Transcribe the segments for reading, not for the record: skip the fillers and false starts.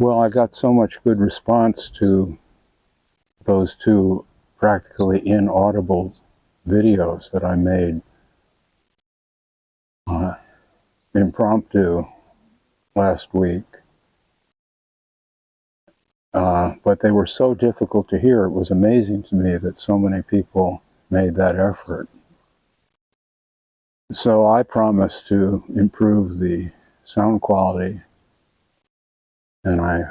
Well, I got so much good response to those two practically inaudible videos that I made impromptu last week. But they were so difficult to hear. It was amazing to me that so many people made that effort. So I promised to improve the sound quality, and I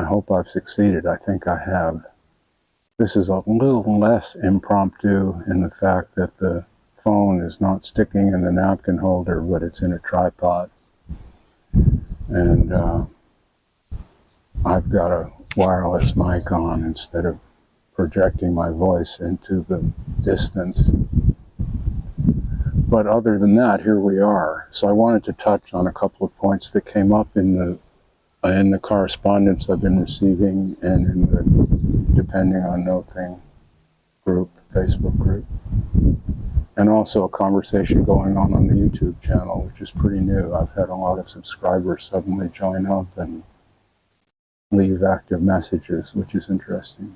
hope I've succeeded. I think I have. This is a little less impromptu in the fact that the phone is not sticking in the napkin holder, but it's in a tripod. And I've got a wireless mic on instead of projecting my voice into the distance. But other than that, here we are. So I wanted to touch on a couple of points that came up in the correspondence I've been receiving and in the Depnding On No-Thing group, Facebook group. And also a conversation going on the YouTube channel, which is pretty new. I've had a lot of subscribers suddenly join up and leave active messages, which is interesting.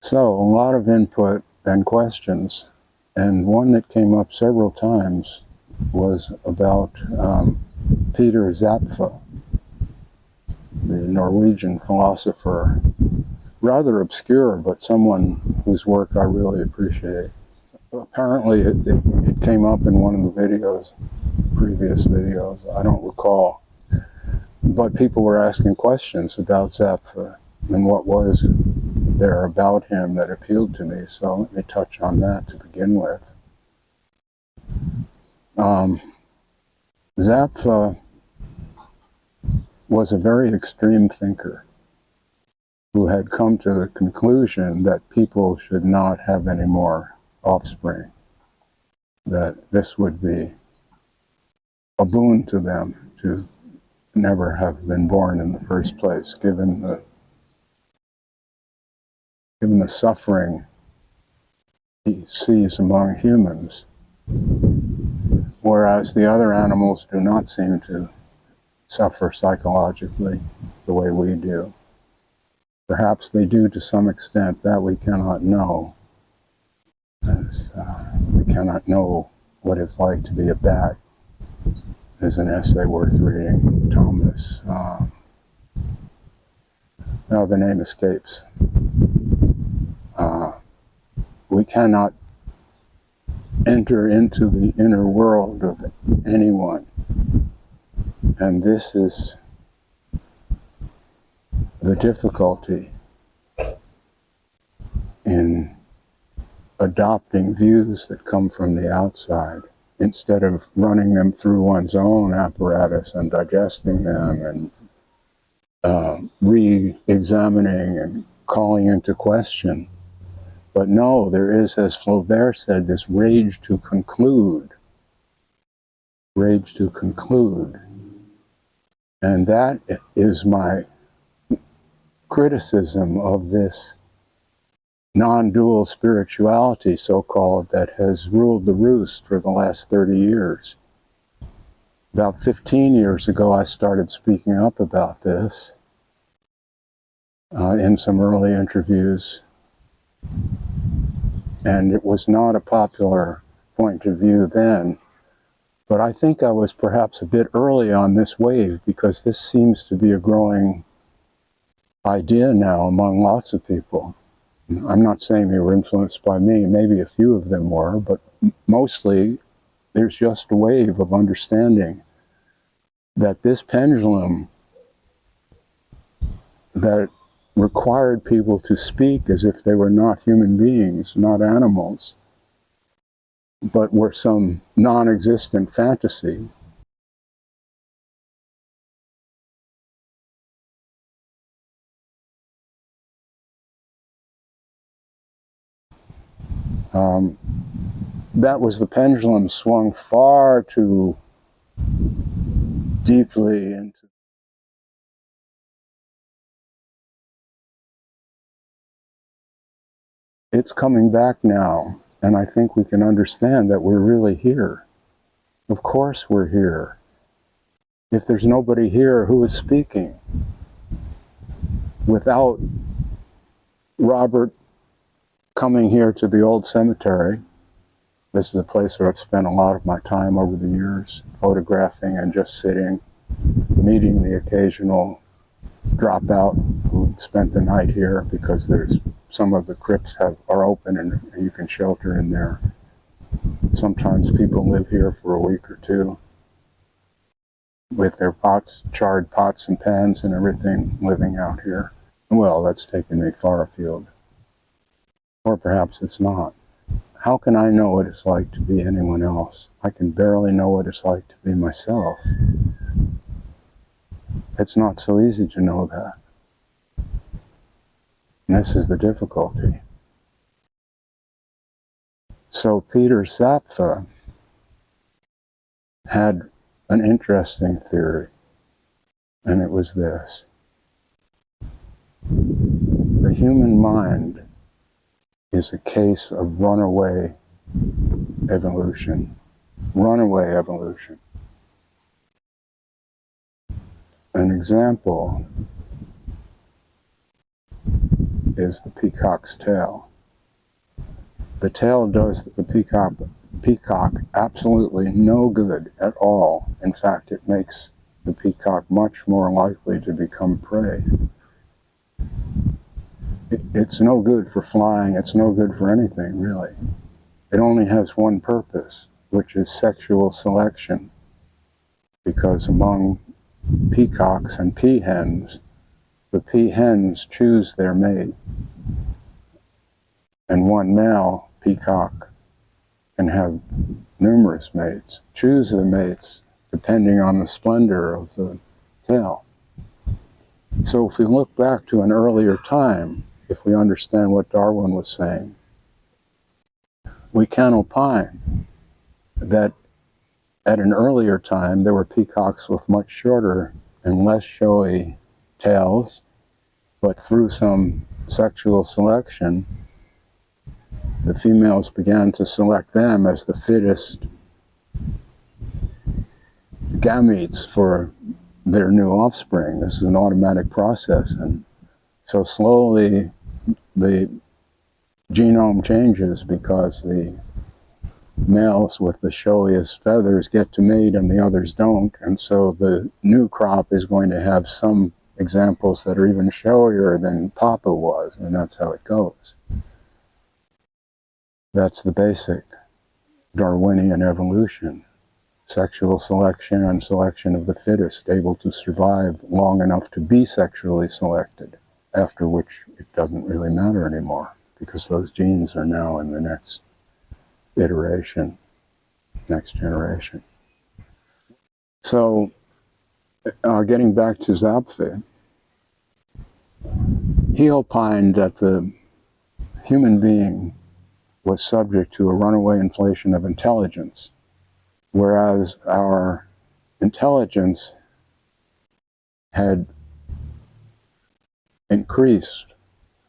So, a lot of input and questions. And one that came up several times was about Peter Zapfa, the Norwegian philosopher, rather obscure, but someone whose work I really appreciate. Apparently it came up in one of the videos, previous videos, I don't recall. But people were asking questions about Zapfa and what was there about him that appealed to me, so let me touch on that to begin with. Zapfa was a very extreme thinker who had come to the conclusion that people should not have any more offspring, that this would be a boon to them to never have been born in the first place, given the suffering he sees among humans, whereas the other animals do not seem to suffer psychologically the way we do. Perhaps they do to some extent, that we cannot know, as we cannot know what it's like to be a bat. Is an essay worth reading. Thomas, now the name escapes. We cannot enter into the inner world of anyone. And this is the difficulty in adopting views that come from the outside, instead of running them through one's own apparatus and digesting them and re-examining and calling into question. But no, there is, as Flaubert said, this rage to conclude. Rage to conclude. And that is my criticism of this non-dual spirituality, so-called, that has ruled the roost for the last 30 years. About 15 years ago, I started speaking up about this in some early interviews. And it was not a popular point of view then. But I think I was perhaps a bit early on this wave, because this seems to be a growing idea now among lots of people. I'm not saying they were influenced by me, maybe a few of them were, but mostly there's just a wave of understanding that this pendulum that required people to speak as if they were not human beings, not animals, but were some non-existent fantasy. That was the pendulum swung far too deeply into. It's coming back now, and I think we can understand that we're really here. Of course we're here. If there's nobody here who is speaking, without Robert coming here to the old cemetery, this is a place where I've spent a lot of my time over the years, photographing and just sitting, meeting the occasional dropout who spent the night here because there's some of the crypts are open and you can shelter in there. Sometimes people live here for a week or two with their charred pots and pans and everything, living out here. Well, that's taking me far afield. Or perhaps it's not. How can I know what it's like to be anyone else? I can barely know what it's like to be myself. It's not so easy to know that. And this is the difficulty. So Peter Zapfa had an interesting theory, and it was this. The human mind is a case of runaway evolution. Runaway evolution. An example is the peacock's tail. The tail does the peacock absolutely no good at all. In fact, it makes the peacock much more likely to become prey. It's no good for flying, it's no good for anything, really. It only has one purpose, which is sexual selection. Because among peacocks and peahens, the peahens choose their mate. And one male peacock can have numerous mates, choose the mates depending on the splendor of the tail. So if we look back to an earlier time, if we understand what Darwin was saying, we can opine that at an earlier time there were peacocks with much shorter and less showy tails, but through some sexual selection, the females began to select them as the fittest gametes for their new offspring. This is an automatic process, and so slowly the genome changes because the males with the showiest feathers get to mate and the others don't, and so the new crop is going to have some examples that are even showier than Papa was, and that's how it goes. That's the basic Darwinian evolution. Sexual selection and selection of the fittest, able to survive long enough to be sexually selected, after which it doesn't really matter anymore, because those genes are now in the next iteration, next generation. So, getting back to Zapfa, he opined that the human being was subject to a runaway inflation of intelligence, whereas our intelligence had increased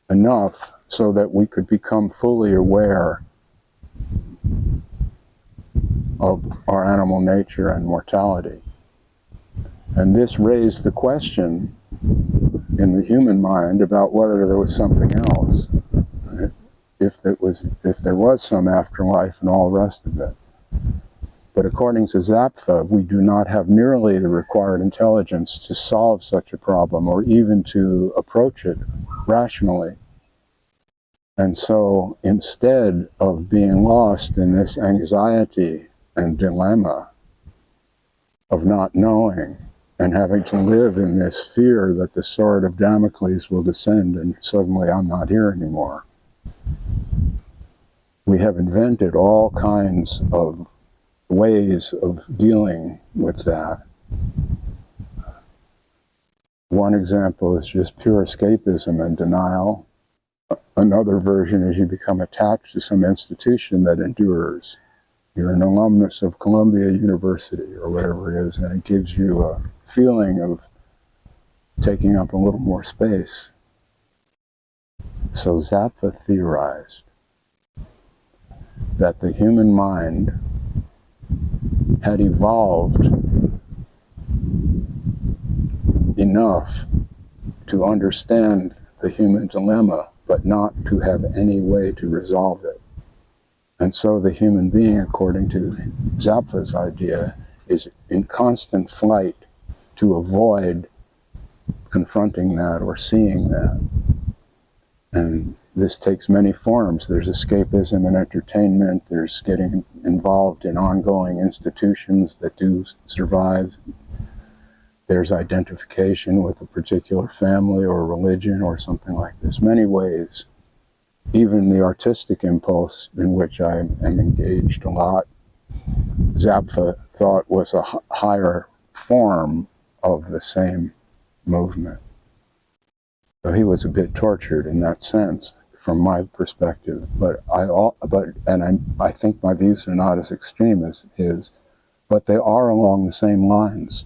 enough so that we could become fully aware of our animal nature and mortality. And this raised the question in the human mind about whether there was something else, if there was some afterlife and all the rest of it. But according to Zapfa, we do not have nearly the required intelligence to solve such a problem or even to approach it rationally. And so instead of being lost in this anxiety and dilemma of not knowing and having to live in this fear that the sword of Damocles will descend and suddenly I'm not here anymore, we have invented all kinds of ways of dealing with that. One example is just pure escapism and denial. Another version is you become attached to some institution that endures. You're an alumnus of Columbia University or whatever it is, and it gives you a feeling of taking up a little more space. So Zappa theorized that the human mind had evolved enough to understand the human dilemma, but not to have any way to resolve it. And so the human being, according to Zapfa's idea, is in constant flight to avoid confronting that or seeing that. And this takes many forms. There's escapism and entertainment. There's getting involved in ongoing institutions that do survive. There's identification with a particular family or religion or something like this. Many ways. Even the artistic impulse, in which I am engaged a lot, Zapfa thought was a higher form of the same movement. So he was a bit tortured in that sense, from my perspective. But I think my views are not as extreme as his, but they are along the same lines.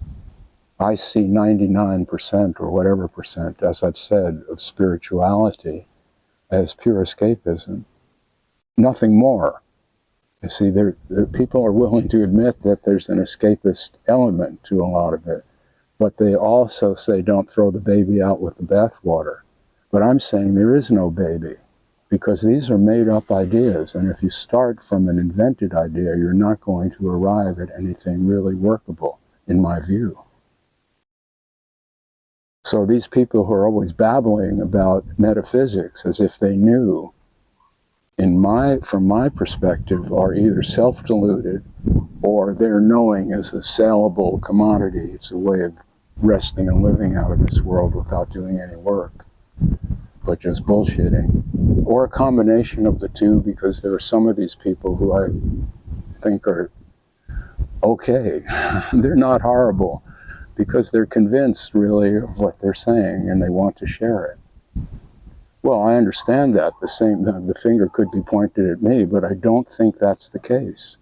I see 99% or whatever percent, as I've said, of spirituality as pure escapism. Nothing more. You see, people are willing to admit that there's an escapist element to a lot of it, but they also say don't throw the baby out with the bathwater. But I'm saying there is no baby, because these are made-up ideas, and if you start from an invented idea, you're not going to arrive at anything really workable, in my view. So these people who are always babbling about metaphysics as if they knew, from my perspective, are either self-deluded or their knowing is a saleable commodity. It's a way of resting and living out of this world without doing any work, but just bullshitting. Or a combination of the two, because there are some of these people who I think are okay. They're not horrible, because they're convinced, really, of what they're saying, and they want to share it. Well, I understand that. The finger could be pointed at me, but I don't think that's the case.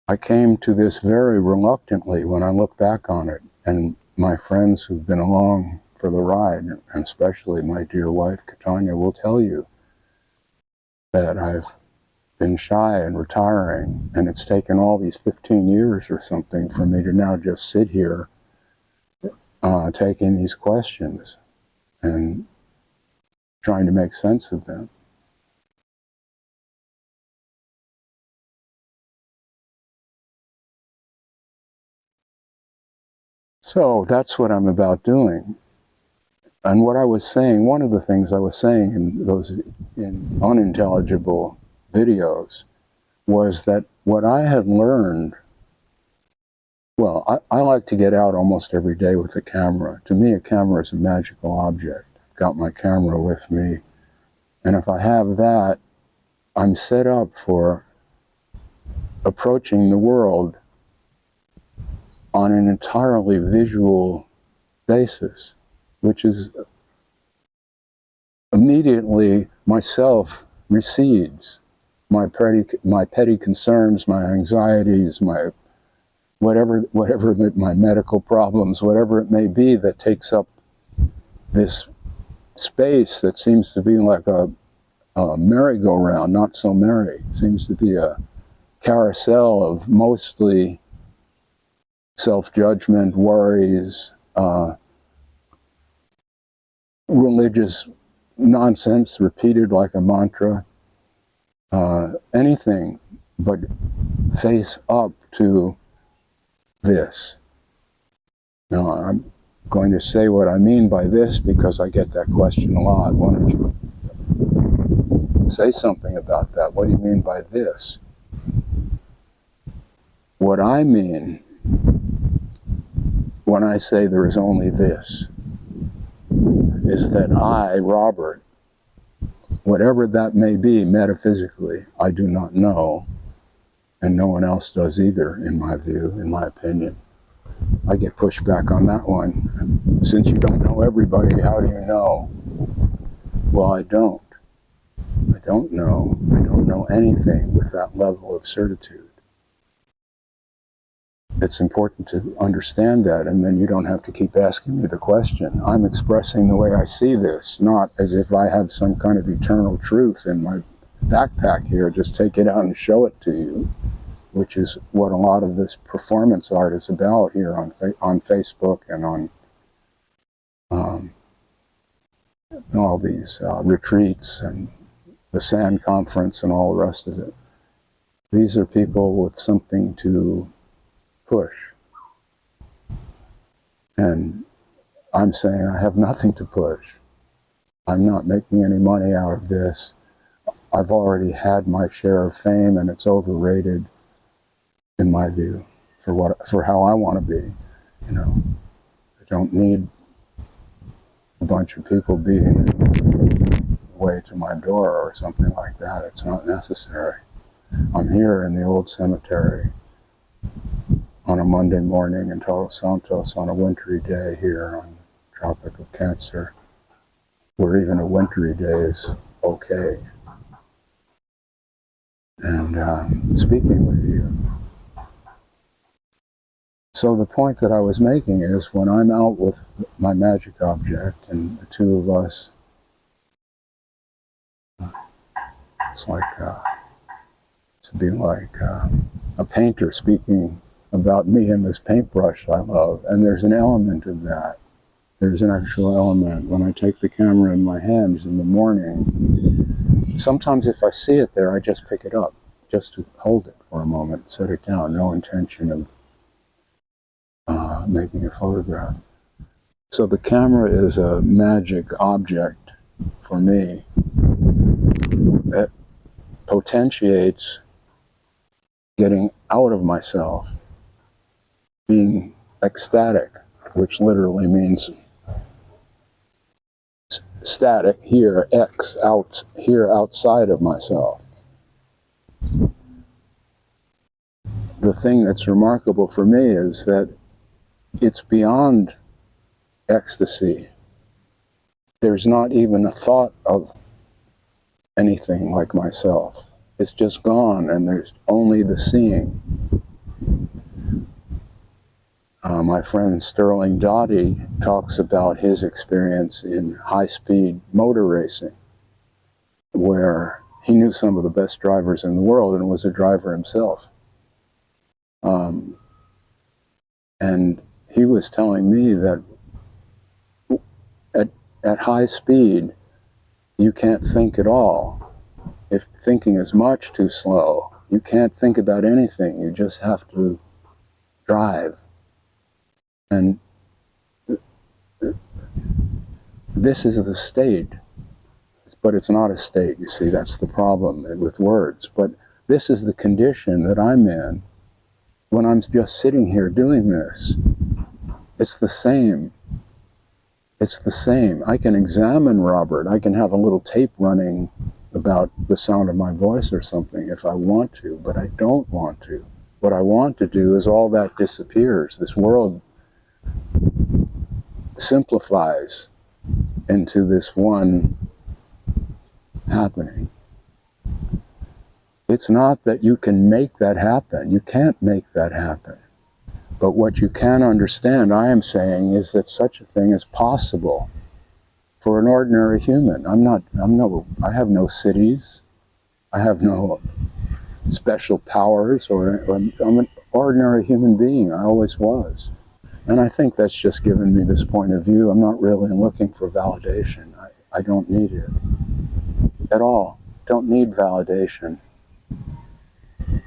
I came to this very reluctantly when I look back on it, and my friends who've been along for the ride, and especially my dear wife, Katanya, will tell you that I've been shy and retiring, and it's taken all these 15 years or something for me to now just sit here taking these questions and trying to make sense of them. So that's what I'm about doing. And what I was saying, one of the things I was saying in unintelligible videos was that what I had learned, well, I like to get out almost every day with a camera. To me, a camera is a magical object. I've got my camera with me, and if I have that, I'm set up for approaching the world on an entirely visual basis, which is immediately myself recedes. My petty concerns, my anxieties, my whatever my medical problems, whatever it may be that takes up this space that seems to be like a merry-go-round, not so merry. It seems to be a carousel of mostly self-judgment, worries, religious nonsense repeated like a mantra, anything but face up to this. Now, I'm going to say what I mean by this because I get that question a lot. Why don't you say something about that? What do you mean by this? What I mean when I say there is only this is that I, Robert, whatever that may be metaphysically, I do not know, and no one else does either, in my view, in my opinion. I get pushed back on that one. Since you don't know everybody, how do you know? Well, I don't. I don't know. I don't know anything with that level of certitude. It's important to understand that, and then you don't have to keep asking me the question. I'm expressing the way I see this, not as if I have some kind of eternal truth in my backpack here, just take it out and show it to you, which is what a lot of this performance art is about here on Facebook and on all these retreats and the sand conference and all the rest of it. These are people with something to push. And I'm saying I have nothing to push. I'm not making any money out of this. I've already had my share of fame, and it's overrated, in my view, for how I want to be. You know, I don't need a bunch of people beating the way to my door or something like that. It's not necessary. I'm here in the old cemetery on a Monday morning in Todos Santos on a wintry day here on the Tropic of Cancer, where even a wintry day is okay. And speaking with you. So the point that I was making is when I'm out with my magic object and the two of us, it's like to be like a painter speaking about me and this paintbrush I love. And there's an element of that. There's an actual element when I take the camera in my hands in the morning. Sometimes if I see it there, I just pick it up, just to hold it for a moment, set it down, no intention of making a photograph. So the camera is a magic object for me that potentiates getting out of myself, being ecstatic, which literally means static here, X, out here outside of myself. The thing that's remarkable for me is that it's beyond ecstasy. There's not even a thought of anything like myself. It's just gone, and there's only the seeing. My friend Sterling Dottie talks about his experience in high-speed motor racing, where he knew some of the best drivers in the world and was a driver himself. And he was telling me that at high speed, you can't think at all. If thinking is much too slow, you can't think about anything. You just have to drive. And this is the state, but it's not a state, you see, that's the problem with words. But this is the condition that I'm in when I'm just sitting here doing this. It's the same. It's the same. I can examine Robert. I can have a little tape running about the sound of my voice or something if I want to, but I don't want to. What I want to do is all that disappears. This world simplifies into this one happening. It's not that you can make that happen. You can't make that happen. But what you can understand, I am saying, is that such a thing is possible for an ordinary human. I have no cities. I have no special powers, I'm an ordinary human being. I always was. And I think that's just given me this point of view. I'm not really looking for validation. I don't need it at all. Don't need validation.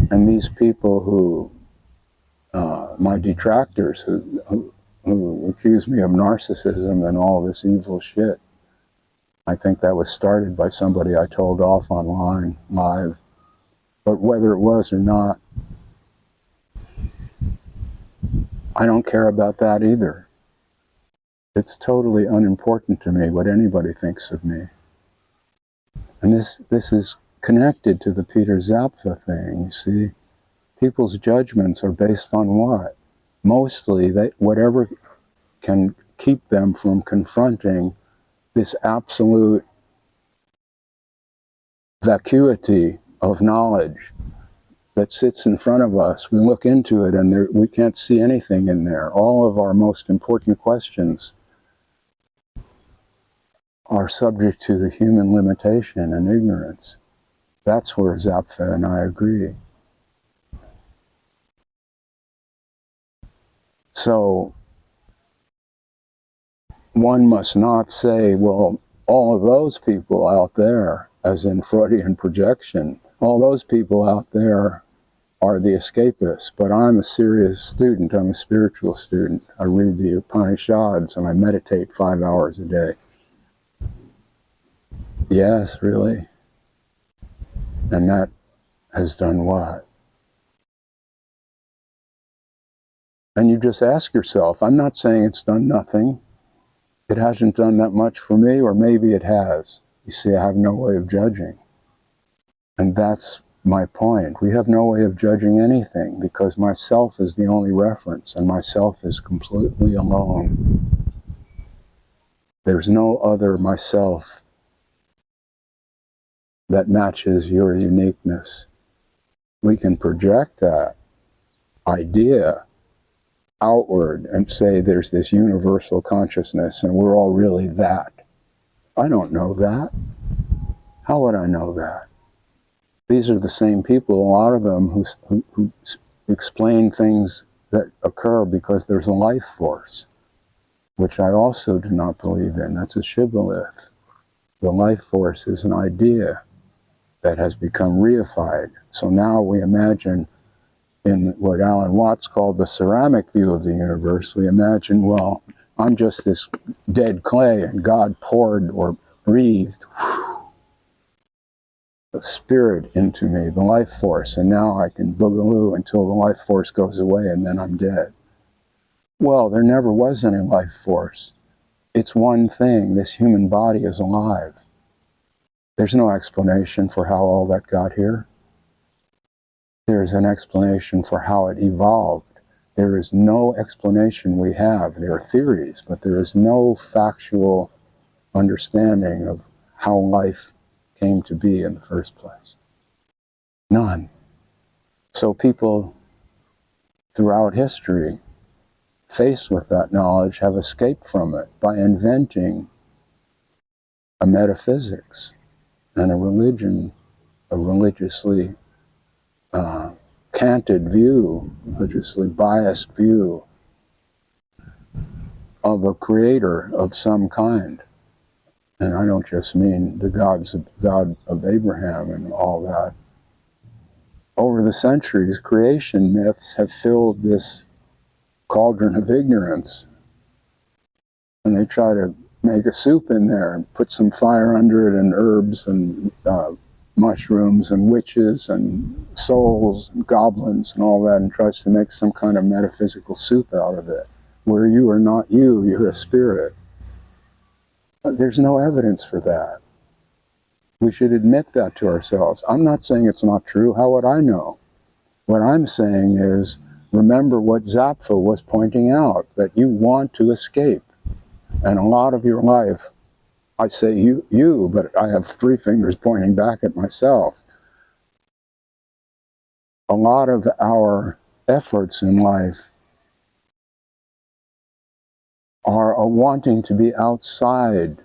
And these people who, my detractors who accuse me of narcissism and all this evil shit, I think that was started by somebody I told off online, live. But whether it was or not, I don't care about that either. It's totally unimportant to me what anybody thinks of me. And this is connected to the Peter Zapfa thing, you see. People's judgments are based on what? Mostly whatever can keep them from confronting this absolute vacuity of knowledge that sits in front of us. We look into it and we can't see anything in there. All of our most important questions are subject to the human limitation and ignorance. That's where Zapfa and I agree. So one must not say, well, all of those people out there, as in Freudian projection, all those people out there are the escapists, but I'm a serious student, I'm a spiritual student. I read the Upanishads and I meditate 5 hours a day. Yes, really? And that has done what? And you just ask yourself, I'm not saying it's done nothing. It hasn't done that much for me, or maybe it has. You see, I have no way of judging. And that's my point. We have no way of judging anything because myself is the only reference and myself is completely alone. There's no other myself that matches your uniqueness. We can project that idea outward and say there's this universal consciousness and we're all really that. I don't know that. How would I know that? These are the same people, a lot of them, who explain things that occur because there's a life force, which I also do not believe in. That's a shibboleth. The life force is an idea that has become reified. So now we imagine, in what Alan Watts called the ceramic view of the universe, we imagine, well, I'm just this dead clay and God poured or breathed the spirit into me, the life force, and now I can boogaloo until the life force goes away and then I'm dead. Well, there never was any life force. It's one thing. This human body is alive. There's no explanation for how all that got here. There's an explanation for how it evolved. There is no explanation we have. There are theories, but there is no factual understanding of how life came to be in the first place. None. So people throughout history, faced with that knowledge, have escaped from it by inventing a metaphysics and a religion, a religiously canted view, religiously biased view of a creator of some kind. And I don't just mean the God of Abraham and all that. Over the centuries, creation myths have filled this cauldron of ignorance. And they try to make a soup in there and put some fire under it and herbs and mushrooms and witches and souls and goblins and all that, and tries to make some kind of metaphysical soup out of it, where you are not you, you're a spirit. There's no evidence for that. We should admit that to ourselves. I'm not saying it's not true. How would I know? What I'm saying is, remember what Zapfa was pointing out, that you want to escape. And a lot of your life, I say you, but I have 3 fingers pointing back at myself. A lot of our efforts in life are a wanting to be outside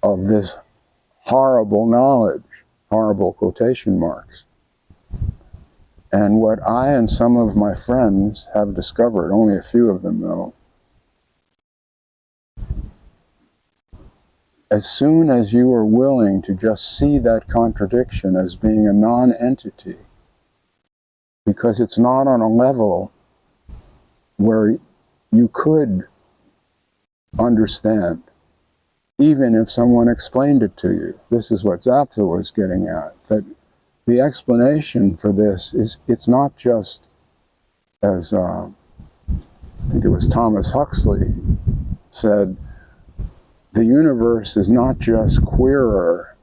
of this horrible knowledge, horrible quotation marks. And what I and some of my friends have discovered, only a few of them though, as soon as you are willing to just see that contradiction as being a non-entity, because it's not on a level where you could understand, even if someone explained it to you. This is what Zapfa was getting at, that the explanation for this is, it's not just, as I think it was Thomas Huxley said, the universe is not just queerer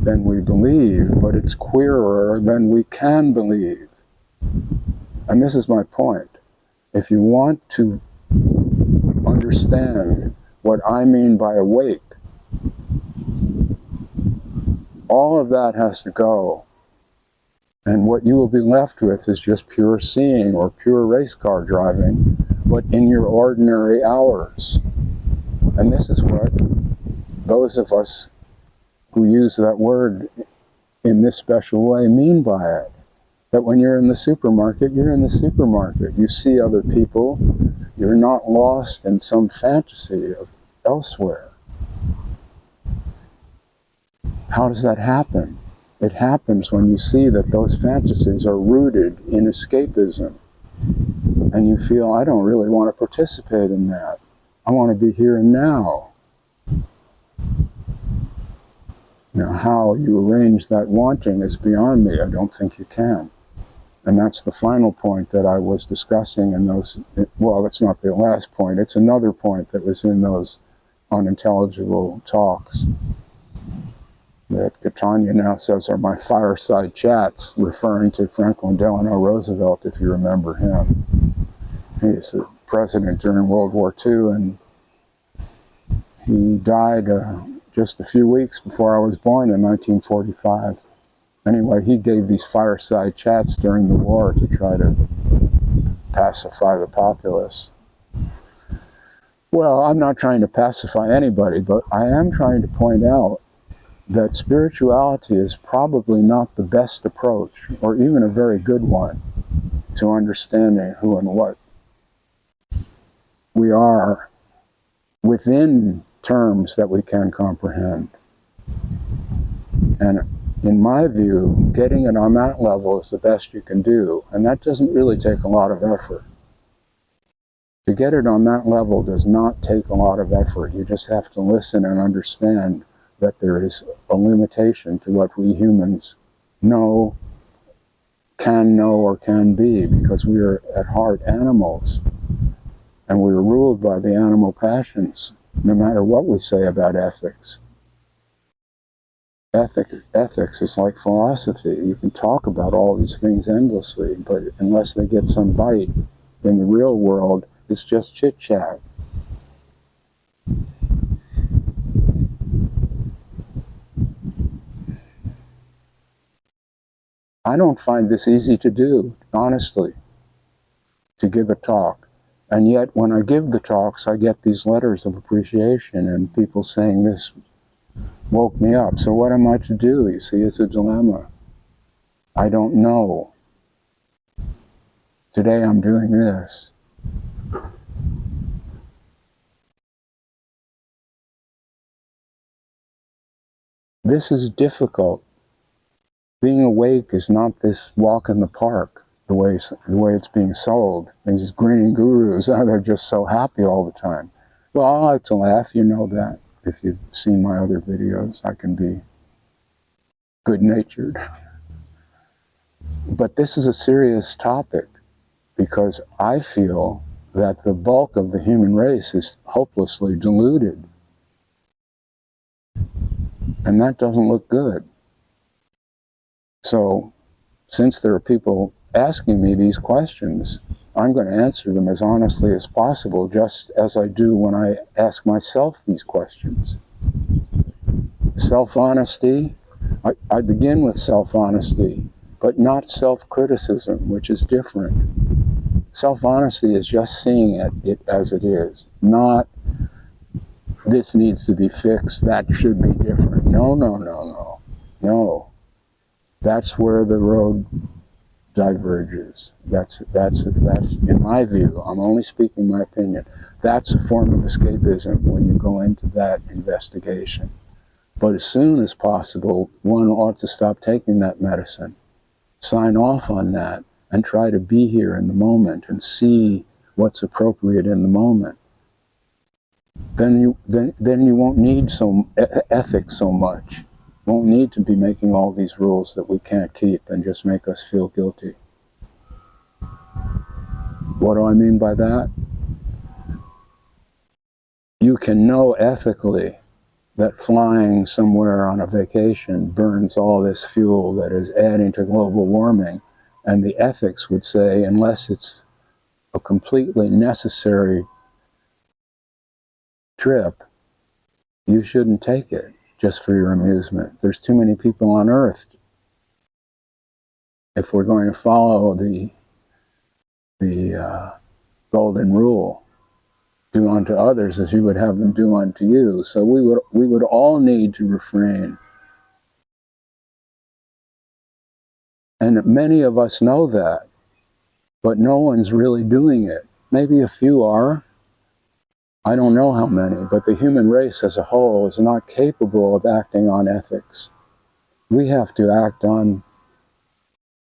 than we believe, but it's queerer than we can believe. And this is my point. If you want to understand what I mean by awake, all of that has to go. And what you will be left with is just pure seeing or pure race car driving, but in your ordinary hours. And this is what those of us who use that word in this special way mean by it. That when you're in the supermarket, you're in the supermarket. You see other people, You're not lost in some fantasy of elsewhere. How does that happen? It happens when you see that those fantasies are rooted in escapism. And you feel, I don't really want to participate in that. I want to be here and now. Now, how you arrange that wanting is beyond me. I don't think you can. And that's the final point that I was discussing in those, well, it's not the last point, it's another point that was in those unintelligible talks that Catania now says are my fireside chats, referring to Franklin Delano Roosevelt, if you remember him. He's the president during World War II, and he died just a few weeks before I was born in 1945. Anyway, he gave these fireside chats during the war to try to pacify the populace. Well, I'm not trying to pacify anybody, but I am trying to point out that spirituality is probably not the best approach, or even a very good one, to understanding who and what we are within terms that we can comprehend. And in my view, getting it on that level is the best you can do, and that doesn't really take a lot of effort. To get it on that level does not take a lot of effort. You just have to listen and understand that there is a limitation to what we humans know, or can be, because we are at heart animals, and we are ruled by the animal passions, no matter what we say about ethics. Ethics is like philosophy. You can talk about all these things endlessly, but unless they get some bite in the real world, it's just chit-chat. I don't find this easy to do, honestly, to give a talk. And yet, when I give the talks, I get these letters of appreciation and people saying this woke me up. So what am I to do? You see, it's a dilemma. I don't know. Today I'm doing this. This is difficult. Being awake is not this walk in the park, the way it's being sold. These green gurus, they're just so happy all the time. Well, I like to laugh, you know that. If you've seen my other videos, I can be good-natured. But this is a serious topic, because I feel that the bulk of the human race is hopelessly deluded. And that doesn't look good. So, since there are people asking me these questions, I'm going to answer them as honestly as possible, just as I do when I ask myself these questions. Self-honesty, I begin with self-honesty, but not self-criticism, which is different. Self-honesty is just seeing it as it is, not this needs to be fixed, that should be different. No. That's where the road diverges. That's in my view, I'm only speaking my opinion, that's a form of escapism when you go into that investigation. But as soon as possible, one ought to stop taking that medicine, sign off on that, and try to be here in the moment and see what's appropriate in the moment. Then you won't need ethics so much. Won't need to be making all these rules that we can't keep and just make us feel guilty. What do I mean by that? You can know ethically that flying somewhere on a vacation burns all this fuel that is adding to global warming, and the ethics would say, unless it's a completely necessary trip, you shouldn't take it just for your amusement. There's too many people on Earth. If we're going to follow the golden rule, do unto others as you would have them do unto you. So we would all need to refrain. And many of us know that, but no one's really doing it. Maybe a few are. I don't know how many, but the human race as a whole is not capable of acting on ethics. We have to act on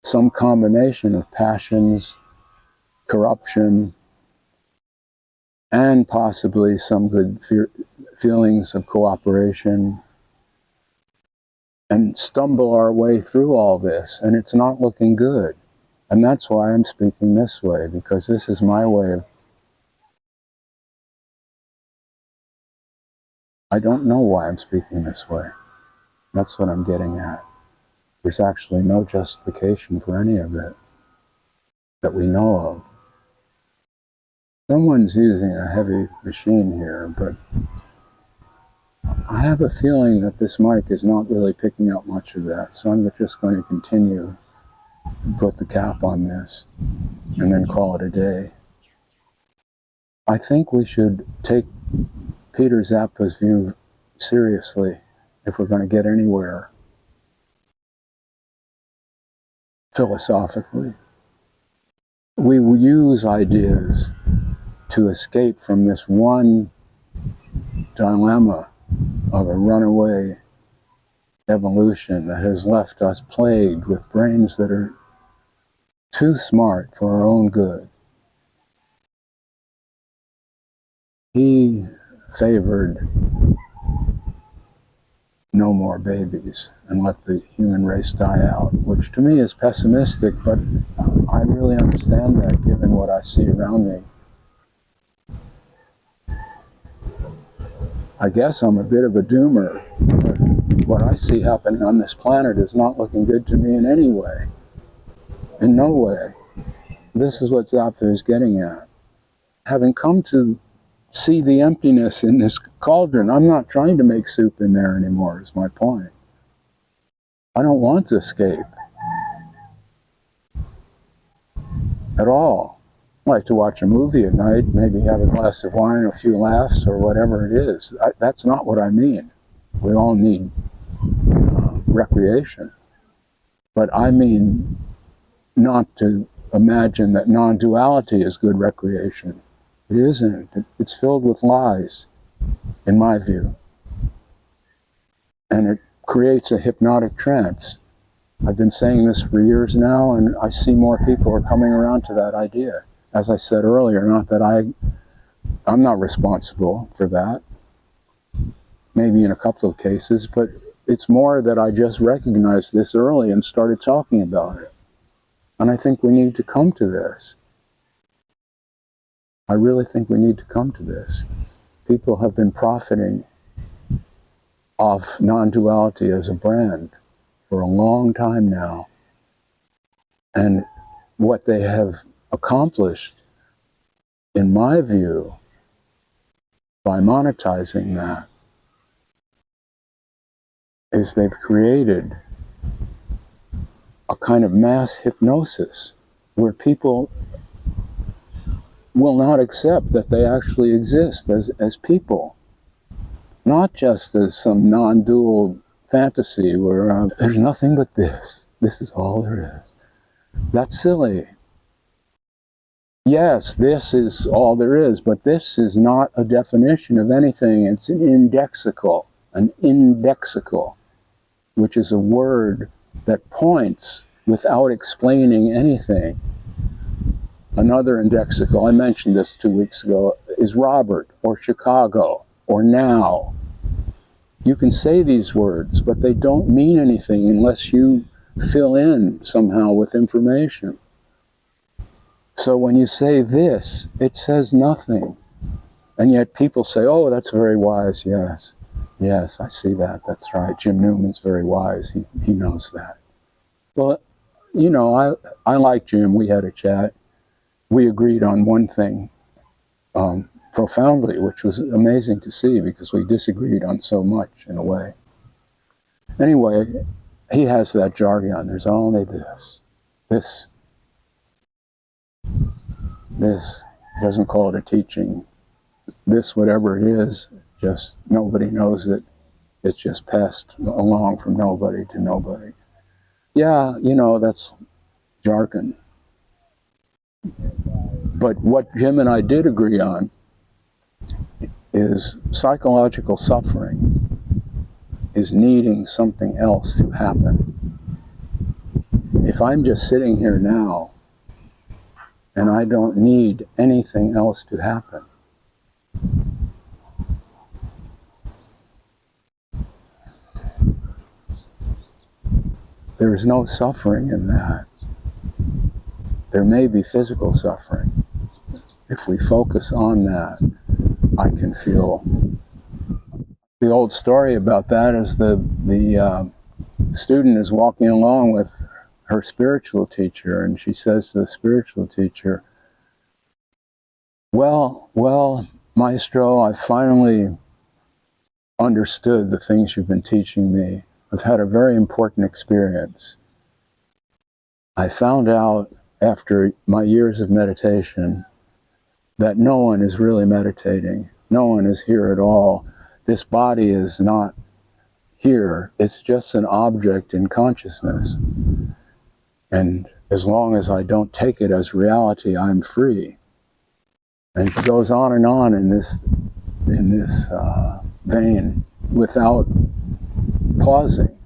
some combination of passions, corruption, and possibly some good feelings of cooperation, and stumble our way through all this, and it's not looking good. And that's why I'm speaking this way, because this is my way of... I don't know why I'm speaking this way. That's what I'm getting at. There's actually no justification for any of it that we know of. Someone's using a heavy machine here, but I have a feeling that this mic is not really picking up much of that, so I'm just going to continue to put the cap on this and then call it a day. I think we should take Peter Zappa's view seriously if we're going to get anywhere philosophically. We use ideas to escape from this one dilemma of a runaway evolution that has left us plagued with brains that are too smart for our own good. He favored no more babies and let the human race die out, which to me is pessimistic, but I really understand that given what I see around me. I guess I'm a bit of a doomer, but what I see happening on this planet is not looking good to me in any way. In no way. This is what Zappa is getting at. Having come to see the emptiness in this cauldron, I'm not trying to make soup in there anymore, is my point. I don't want to escape at all. I like to watch a movie at night, maybe have a glass of wine, a few laughs, or whatever it is. That's not what I mean. We all need recreation. But I mean not to imagine that non-duality is good recreation. It isn't. It's filled with lies, in my view. And it creates a hypnotic trance. I've been saying this for years now, and I see more people are coming around to that idea. As I said earlier, not that I'm not responsible for that, maybe in a couple of cases, but it's more that I just recognized this early and started talking about it. And I think we need to come to this. I really think we need to come to this. People have been profiting off non-duality as a brand for a long time now. And what they have accomplished, in my view, by monetizing that, is they've created a kind of mass hypnosis where people will not accept that they actually exist as people, not just as some non-dual fantasy where there's nothing but this is all there is. That's silly. Yes, this is all there is, but this is not a definition of anything. It's an indexical, which is a word that points without explaining anything. Another indexical, I mentioned this 2 weeks ago, is Robert, or Chicago, or now. You can say these words, but they don't mean anything unless you fill in somehow with information. So when you say this, it says nothing. And yet people say, oh, that's very wise, yes. Yes, I see that, that's right. Jim Newman's very wise, he knows that. Well, you know, I like Jim, we had a chat. We agreed on one thing profoundly, which was amazing to see because we disagreed on so much in a way. Anyway, he has that jargon. There's only this. Doesn't call it a teaching. This, whatever it is, just nobody knows it. It's just passed along from nobody to nobody. Yeah, you know, that's jargon. But what Jim and I did agree on is psychological suffering is needing something else to happen. If I'm just sitting here now and I don't need anything else to happen, there is no suffering in that. There may be physical suffering. If we focus on that, I can feel. The old story about that is the student is walking along with her spiritual teacher, and she says to the spiritual teacher, well, Maestro, I finally understood the things you've been teaching me. I've had a very important experience. I found out after my years of meditation that no one is really meditating. No one is here at all. This body is not here. It's just an object in consciousness. And as long as I don't take it as reality, I'm free. And it goes on in this vein without pausing.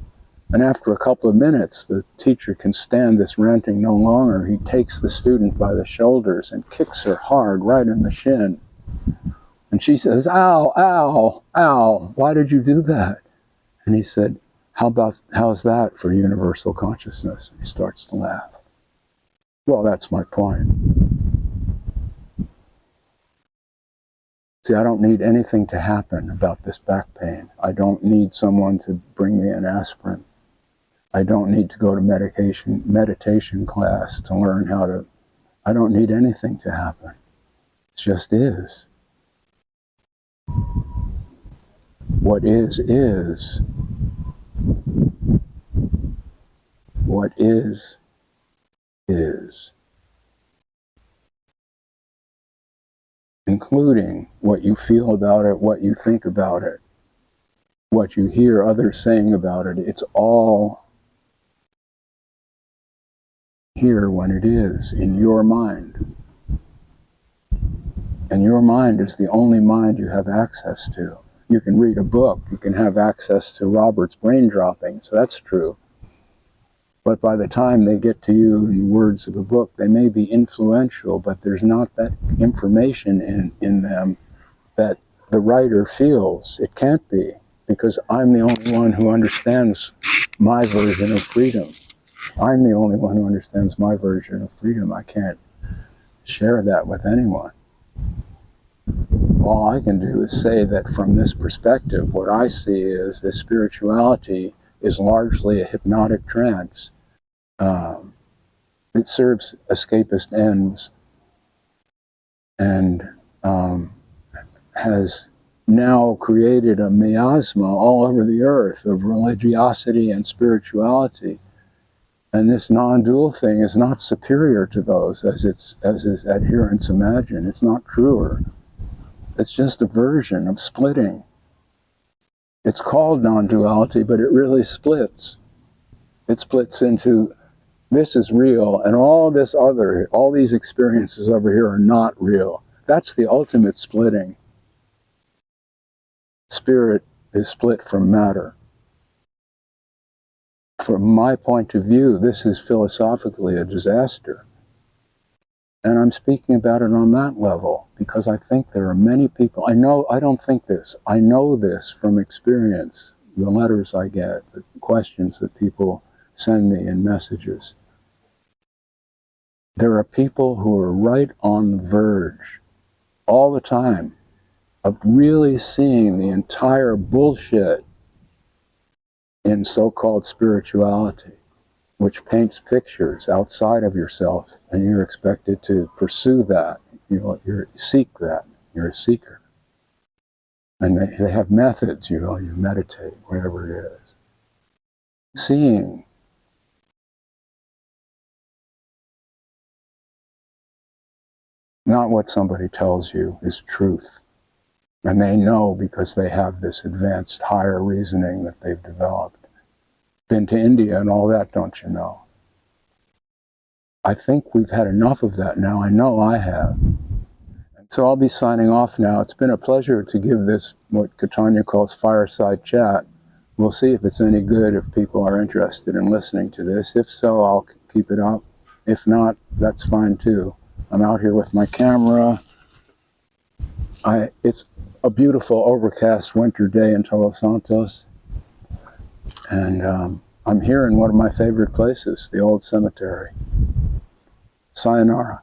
And after a couple of minutes, the teacher can stand this ranting no longer. He takes the student by the shoulders and kicks her hard right in the shin. And she says, ow, ow, ow, why did you do that? And he said, how's that for universal consciousness? And he starts to laugh. Well, that's my point. See, I don't need anything to happen about this back pain. I don't need someone to bring me an aspirin. I don't need to go to meditation class to learn how to. I don't need anything to happen. It just is. What is. What is. Including what you feel about it, what you think about it, what you hear others saying about it. It's all here when it is, in your mind. And your mind is the only mind you have access to. You can read a book, you can have access to Robert's brain droppings, that's true. But by the time they get to you in the words of a book, they may be influential, but there's not that information in them that the writer feels. It can't be, because I'm the only one who understands my version of freedom. I'm the only one who understands my version of freedom. I can't share that with anyone. All I can do is say that from this perspective, what I see is that spirituality is largely a hypnotic trance. It serves escapist ends and has now created a miasma all over the earth of religiosity and spirituality. And this non-dual thing is not superior to those as its adherents imagine. It's not truer. It's just a version of splitting. It's called non-duality, but it really splits. It splits into this is real, and all these experiences over here are not real. That's the ultimate splitting. Spirit is split from matter. From my point of view, this is philosophically a disaster. And I'm speaking about it on that level because I think there are many people, I don't think this, I know this from experience, the letters I get, the questions that people send me in messages. There are people who are right on the verge all the time of really seeing the entire bullshit in so-called spirituality, which paints pictures outside of yourself, and you're expected to pursue that. You seek that. You're a seeker. And they have methods, you meditate, whatever it is. Seeing. Not what somebody tells you is truth. And they know because they have this advanced higher reasoning that they've developed. Been to India and all that, don't you know? I think we've had enough of that now. I know I have. And so I'll be signing off now. It's been a pleasure to give this, what Katanya calls fireside chat. We'll see if it's any good, if people are interested in listening to this. If so, I'll keep it up. If not, that's fine too. I'm out here with my camera. It's a beautiful overcast winter day in Todos Santos. And I'm here in one of my favorite places, the old cemetery. Sayonara.